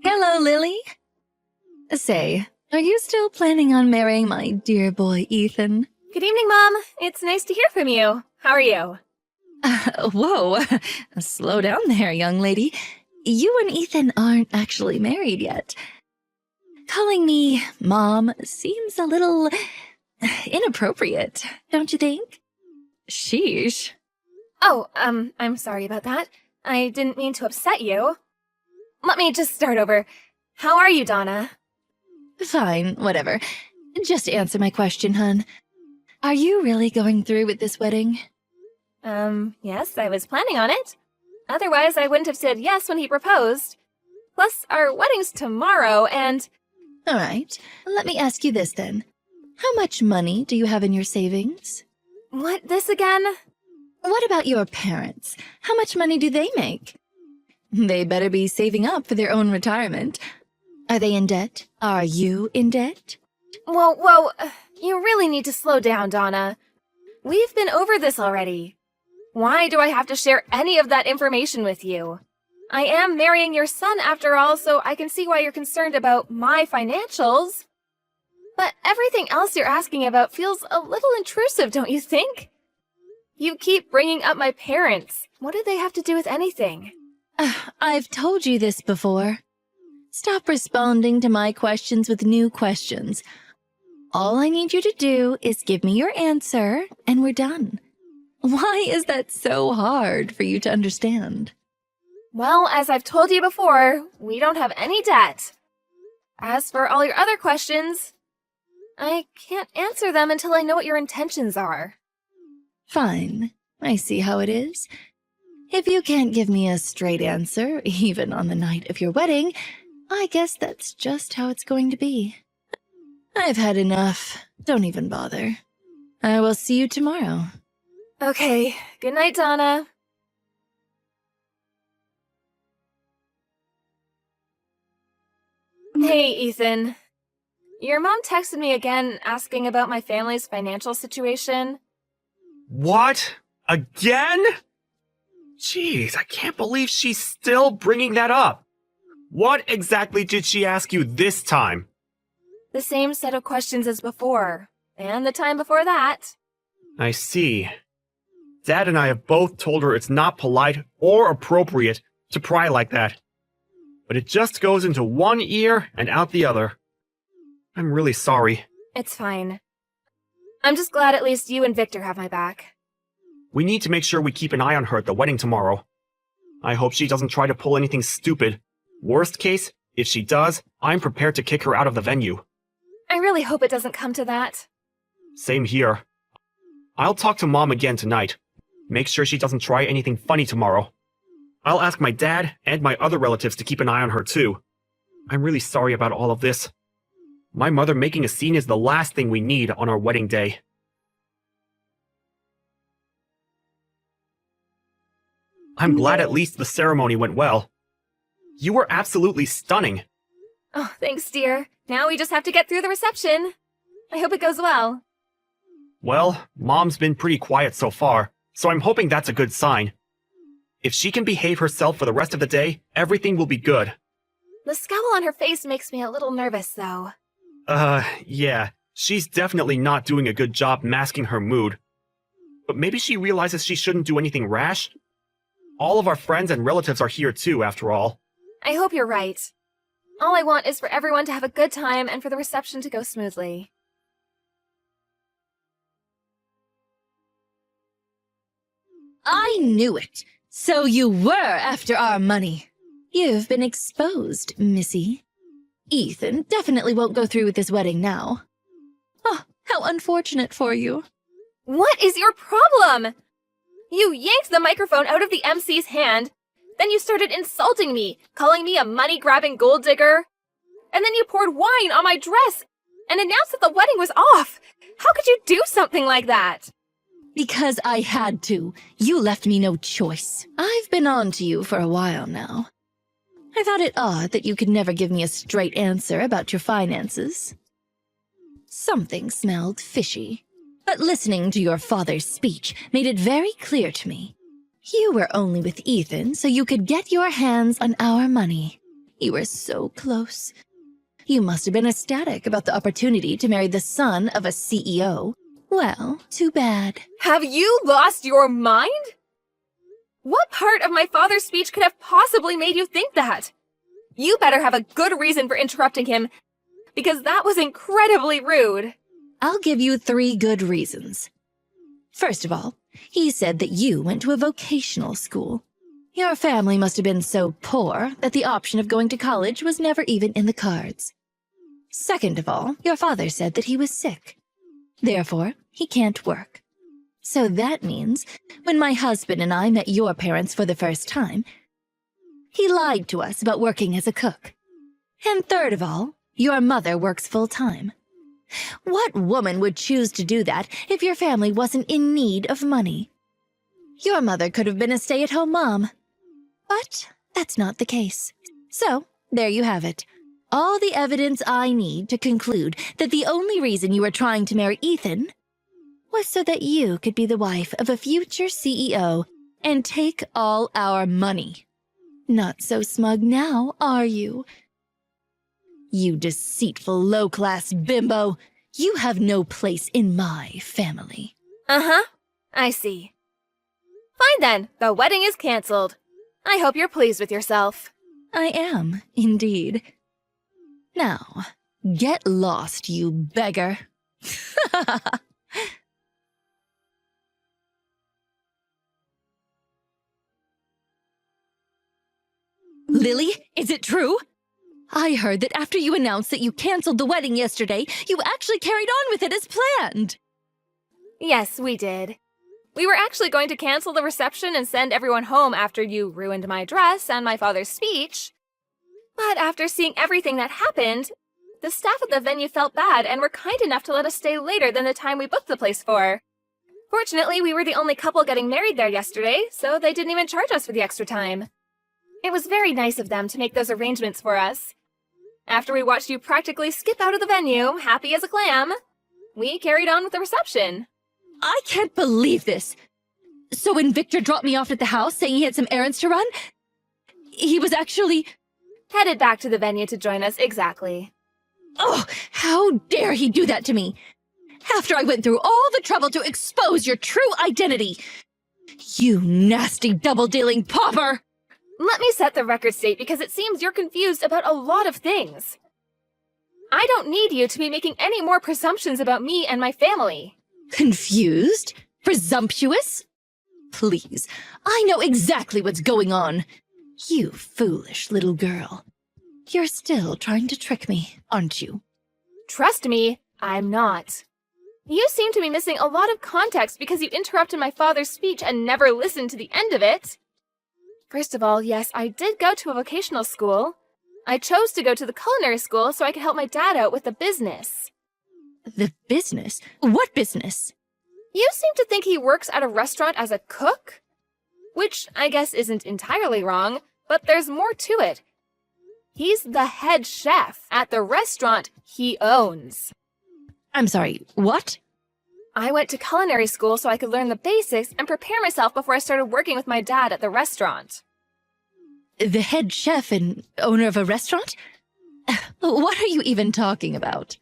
Hello, Lily. Say, are you still planning on marrying my dear boy, Ethan? Good evening, Mom. It's nice to hear from you. How are you? Whoa, slow down there, young lady. You and Ethan aren't actually married yet. Calling me Mom seems a little inappropriate, don't you think? Sheesh. Oh, I'm sorry about that. I didn't mean to upset you. Let me just start over. How are you, Donna? Fine, whatever. Just answer my question, hun. Are you really going through with this wedding? Yes, I was planning on it. Otherwise, I wouldn't have said yes when he proposed. Plus, our wedding's tomorrow, and... All right, let me ask you this then. How much money do you have in your savings? What, this again? What about your parents? How much money do they make? They better be saving up for their own retirement. Are they in debt? Are you in debt? Whoa, you really need to slow down, Donna. We've been over this already. Why do I have to share any of that information with you? I am marrying your son after all, so I can see why you're concerned about my financials. But everything else you're asking about feels a little intrusive, don't you think? You keep bringing up my parents. What do they have to do with anything? I've told you this before. Stop responding to my questions with new questions. All I need you to do is give me your answer, and we're done. Why is that so hard for you to understand? Well, as I've told you before, we don't have any debt. As for all your other questions, I can't answer them until I know what your intentions are. Fine. I see how it is. If you can't give me a straight answer, even on the night of your wedding, I guess that's just how it's going to be. I've had enough. Don't even bother. I will see you tomorrow. Okay, good night, Donna. Hey, Ethan. Your mom texted me again asking about my family's financial situation. What? Again? Jeez, I can't believe she's still bringing that up. What exactly did she ask you this time? The same set of questions as before, and the time before that. I see. Dad and I have both told her it's not polite or appropriate to pry like that. But it just goes into one ear and out the other. I'm really sorry. It's fine. I'm just glad at least you and Victor have my back. We need to make sure we keep an eye on her at the wedding tomorrow. I hope she doesn't try to pull anything stupid. Worst case, if she does, I'm prepared to kick her out of the venue. I really hope it doesn't come to that. Same here. I'll talk to Mom again tonight. Make sure she doesn't try anything funny tomorrow. I'll ask my dad and my other relatives to keep an eye on her too. I'm really sorry about all of this. My mother making a scene is the last thing we need on our wedding day. I'm glad at least the ceremony went well. You were absolutely stunning. Oh, thanks, dear. Now we just have to get through the reception. I hope it goes well. Well, Mom's been pretty quiet so far, so I'm hoping that's a good sign. If she can behave herself for the rest of the day, everything will be good. The scowl on her face makes me a little nervous, though. Yeah. She's definitely not doing a good job masking her mood. But maybe she realizes she shouldn't do anything rash? All of our friends and relatives are here too, after all. I hope you're right. All I want is for everyone to have a good time and for the reception to go smoothly. I knew it. So you were after our money. You've been exposed, Missy. Ethan definitely won't go through with this wedding now. Oh, how unfortunate for you. What is your problem? You yanked the microphone out of the MC's hand, then you started insulting me, calling me a money-grabbing gold digger. And then you poured wine on my dress and announced that the wedding was off. How could you do something like that? Because I had to. You left me no choice. I've been on to you for a while now. I thought it odd that you could never give me a straight answer about your finances. Something smelled fishy. But listening to your father's speech made it very clear to me. You were only with Ethan so you could get your hands on our money. You were so close. You must have been ecstatic about the opportunity to marry the son of a CEO. Well, too bad. Have you lost your mind? What part of my father's speech could have possibly made you think that? You better have a good reason for interrupting him, because that was incredibly rude. I'll give you 3 good reasons. First of all, he said that you went to a vocational school. Your family must have been so poor that the option of going to college was never even in the cards. Second of all, your father said that he was sick. Therefore, he can't work. So that means, when my husband and I met your parents for the first time, he lied to us about working as a cook. And third of all, your mother works full-time. What woman would choose to do that if your family wasn't in need of money? Your mother could have been a stay-at-home mom. But that's not the case. So, there you have it. All the evidence I need to conclude that the only reason you were trying to marry Ethan was so that you could be the wife of a future CEO and take all our money. Not so smug now, are you? You deceitful low-class bimbo. You have no place in my family. Uh-huh. I see. Fine then. The wedding is canceled. I hope you're pleased with yourself. I am, indeed. Now, get lost, you beggar. Lily, is it true? I heard that after you announced that you canceled the wedding yesterday, you actually carried on with it as planned. Yes, we did. We were actually going to cancel the reception and send everyone home after you ruined my dress and my father's speech. But after seeing everything that happened, the staff at the venue felt bad and were kind enough to let us stay later than the time we booked the place for. Fortunately, we were the only couple getting married there yesterday, so they didn't even charge us for the extra time. It was very nice of them to make those arrangements for us. After we watched you practically skip out of the venue, happy as a clam, we carried on with the reception. I can't believe this. So when Victor dropped me off at the house saying he had some errands to run, he was actually... Headed back to the venue to join us, exactly. Oh, how dare he do that to me? After I went through all the trouble to expose your true identity. You nasty double-dealing pauper! Let me set the record straight because it seems you're confused about a lot of things. I don't need you to be making any more presumptions about me and my family. Confused? Presumptuous? Please, I know exactly what's going on. You foolish little girl. You're still trying to trick me, aren't you? Trust me, I'm not. You seem to be missing a lot of context because you interrupted my father's speech and never listened to the end of it. First of all, yes, I did go to a vocational school. I chose to go to the culinary school so I could help my dad out with the business. The business? What business? You seem to think he works at a restaurant as a cook? Which I guess isn't entirely wrong, but there's more to it. He's the head chef at the restaurant he owns. I'm sorry, what? I went to culinary school so I could learn the basics and prepare myself before I started working with my dad at the restaurant. The head chef and owner of a restaurant? What are you even talking about?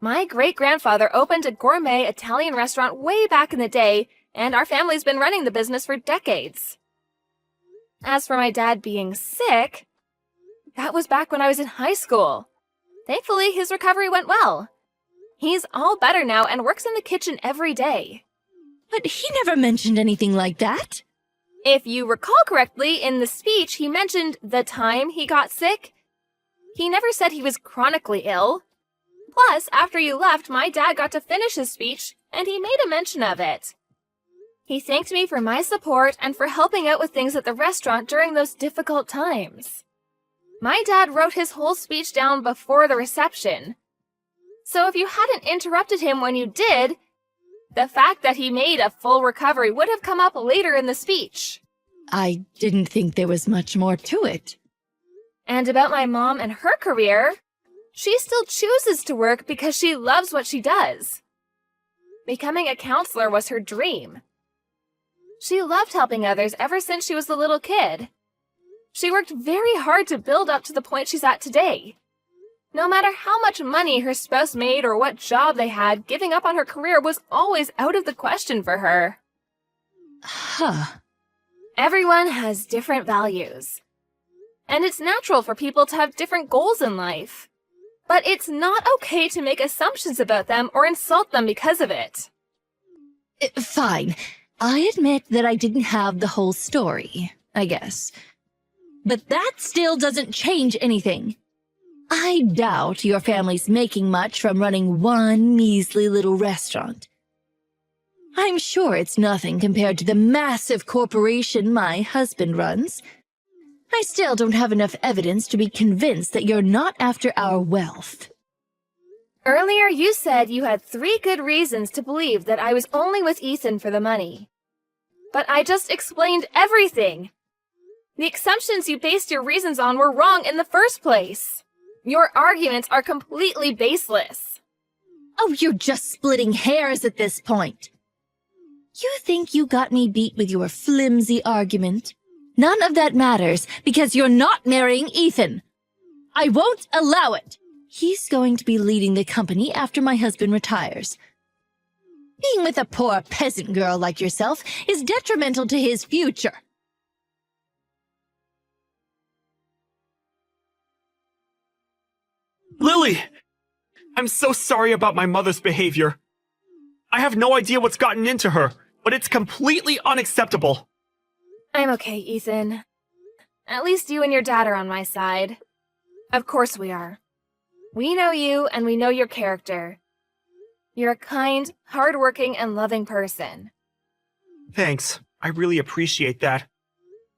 My great-grandfather opened a gourmet Italian restaurant way back in the day, and our family's been running the business for decades. As for my dad being sick, that was back when I was in high school. Thankfully, his recovery went well. He's all better now and works in the kitchen every day. But he never mentioned anything like that. If you recall correctly, in the speech, he mentioned the time he got sick. He never said he was chronically ill. Plus, after you left, my dad got to finish his speech, and he made a mention of it. He thanked me for my support and for helping out with things at the restaurant during those difficult times. My dad wrote his whole speech down before the reception. So if you hadn't interrupted him when you did, the fact that he made a full recovery would have come up later in the speech. I didn't think there was much more to it. And about my mom and her career, she still chooses to work because she loves what she does. Becoming a counselor was her dream. She loved helping others ever since she was a little kid. She worked very hard to build up to the point she's at today. No matter how much money her spouse made or what job they had, giving up on her career was always out of the question for her. Huh. Everyone has different values. And it's natural for people to have different goals in life. But it's not okay to make assumptions about them or insult them because of it. Fine. I admit that I didn't have the whole story, I guess. But that still doesn't change anything. I doubt your family's making much from running one measly little restaurant. I'm sure it's nothing compared to the massive corporation my husband runs. I still don't have enough evidence to be convinced that you're not after our wealth. Earlier you said you had 3 good reasons to believe that I was only with Ethan for the money. But I just explained everything. The assumptions you based your reasons on were wrong in the first place. Your arguments are completely baseless. Oh, you're just splitting hairs at this point. You think you got me beat with your flimsy argument? None of that matters because you're not marrying Ethan. I won't allow it. He's going to be leading the company after my husband retires. Being with a poor peasant girl like yourself is detrimental to his future. Lily! I'm so sorry about my mother's behavior. I have no idea what's gotten into her, but it's completely unacceptable. I'm okay, Ethan. At least you and your dad are on my side. Of course we are. We know you and we know your character. You're a kind, hardworking, and loving person. Thanks. I really appreciate that.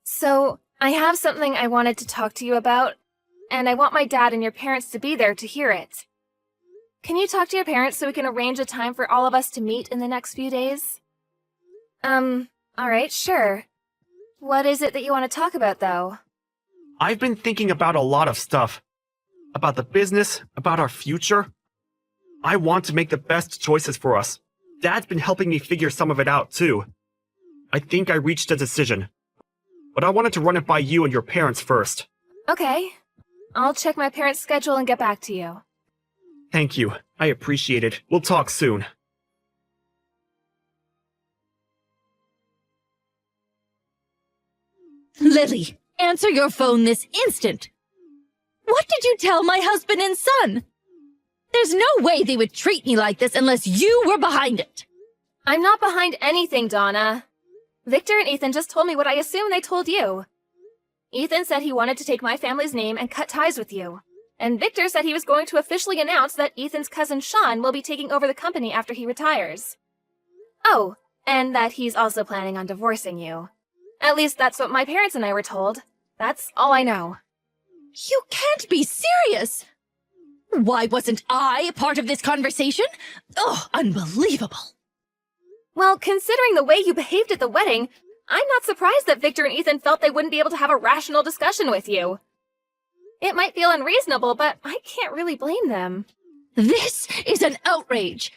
So, I have something I wanted to talk to you about, and I want my dad and your parents to be there to hear it. Can you talk to your parents so we can arrange a time for all of us to meet in the next few days? Alright, sure. What is it that you want to talk about, though? I've been thinking about a lot of stuff. About the business, about our future. I want to make the best choices for us. Dad's been helping me figure some of it out, too. I think I reached a decision. But I wanted to run it by you and your parents first. Okay. I'll check my parents' schedule and get back to you. Thank you. I appreciate it. We'll talk soon. Lily, answer your phone this instant. What did you tell my husband and son? There's no way they would treat me like this unless you were behind it. I'm not behind anything, Donna. Victor and Ethan just told me what I assume they told you. Ethan said he wanted to take my family's name and cut ties with you. And Victor said he was going to officially announce that Ethan's cousin Sean will be taking over the company after he retires. Oh, and that he's also planning on divorcing you. At least that's what my parents and I were told. That's all I know. You can't be serious! Why wasn't I a part of this conversation? Oh, unbelievable. Well, considering the way you behaved at the wedding, I'm not surprised that Victor and Ethan felt they wouldn't be able to have a rational discussion with you. It might feel unreasonable, but I can't really blame them. This is an outrage.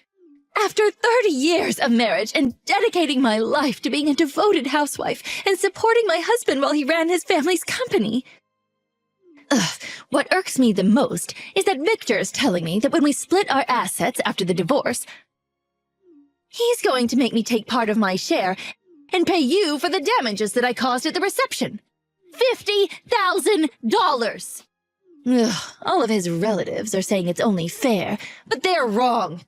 After 30 years of marriage and dedicating my life to being a devoted housewife and supporting my husband while he ran his family's company. What irks me the most is that Victor is telling me that when we split our assets after the divorce, he's going to make me take part of my share and pay you for the damages that I caused at the reception. $50,000! All of his relatives are saying it's only fair, but they're wrong.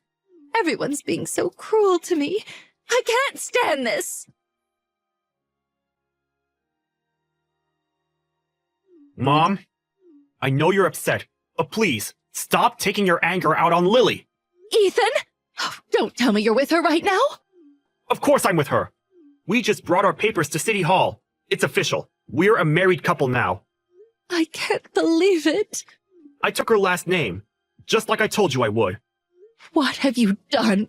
Everyone's being so cruel to me. I can't stand this. Mom, I know you're upset, but please, stop taking your anger out on Lily. Ethan? Oh, don't tell me you're with her right now. Of course I'm with her. We just brought our papers to City Hall. It's official. We're a married couple now. I can't believe it. I took her last name, just like I told you I would. What have you done?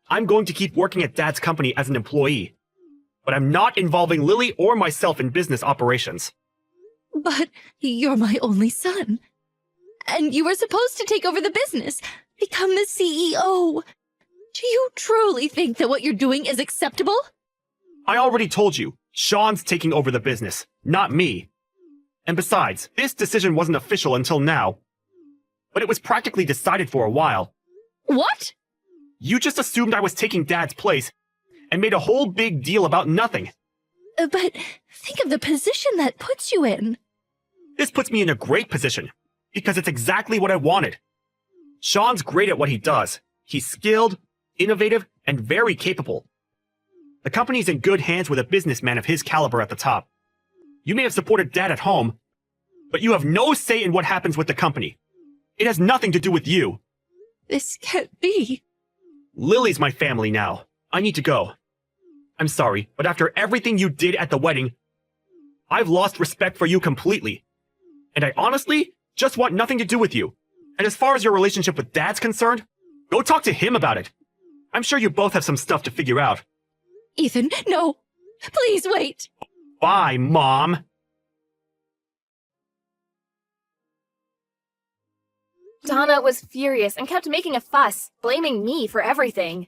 I'm going to keep working at Dad's company as an employee, but I'm not involving Lily or myself in business operations. But you're my only son. And you were supposed to take over the business, become the CEO. Do you truly think that what you're doing is acceptable? I already told you, Sean's taking over the business, not me. And besides, this decision wasn't official until now. But it was practically decided for a while. What? You just assumed I was taking Dad's place and made a whole big deal about nothing. But think of the position that puts you in. This puts me in a great position, because it's exactly what I wanted. Sean's great at what he does. He's skilled, innovative, and very capable. The company's in good hands with a businessman of his caliber at the top. You may have supported Dad at home, but you have no say in what happens with the company. It has nothing to do with you. This can't be. Lily's my family now. I need to go. I'm sorry, but after everything you did at the wedding, I've lost respect for you completely. And I honestly just want nothing to do with you. And as far as your relationship with Dad's concerned, go talk to him about it. I'm sure you both have some stuff to figure out. Ethan, no. Please wait. Bye, Mom. Donna was furious and kept making a fuss, blaming me for everything.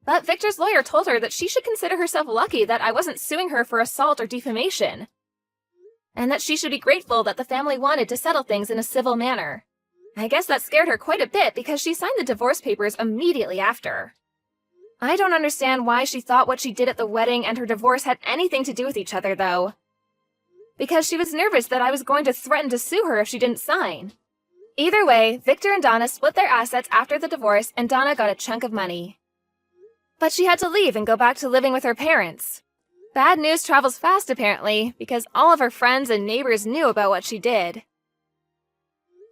But Victor's lawyer told her that she should consider herself lucky that I wasn't suing her for assault or defamation, and that she should be grateful that the family wanted to settle things in a civil manner. I guess that scared her quite a bit because she signed the divorce papers immediately after. I don't understand why she thought what she did at the wedding and her divorce had anything to do with each other, though. Because she was nervous that I was going to threaten to sue her if she didn't sign. Either way, Victor and Donna split their assets after the divorce, and Donna got a chunk of money. But she had to leave and go back to living with her parents. Bad news travels fast, apparently, because all of her friends and neighbors knew about what she did.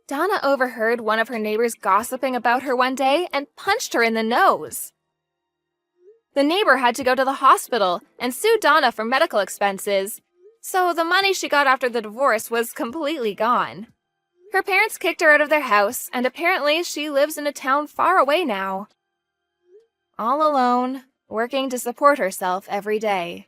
Donna overheard one of her neighbors gossiping about her one day and punched her in the nose. The neighbor had to go to the hospital and sue Donna for medical expenses, so the money she got after the divorce was completely gone. Her parents kicked her out of their house, and apparently she lives in a town far away now. All alone, working to support herself every day.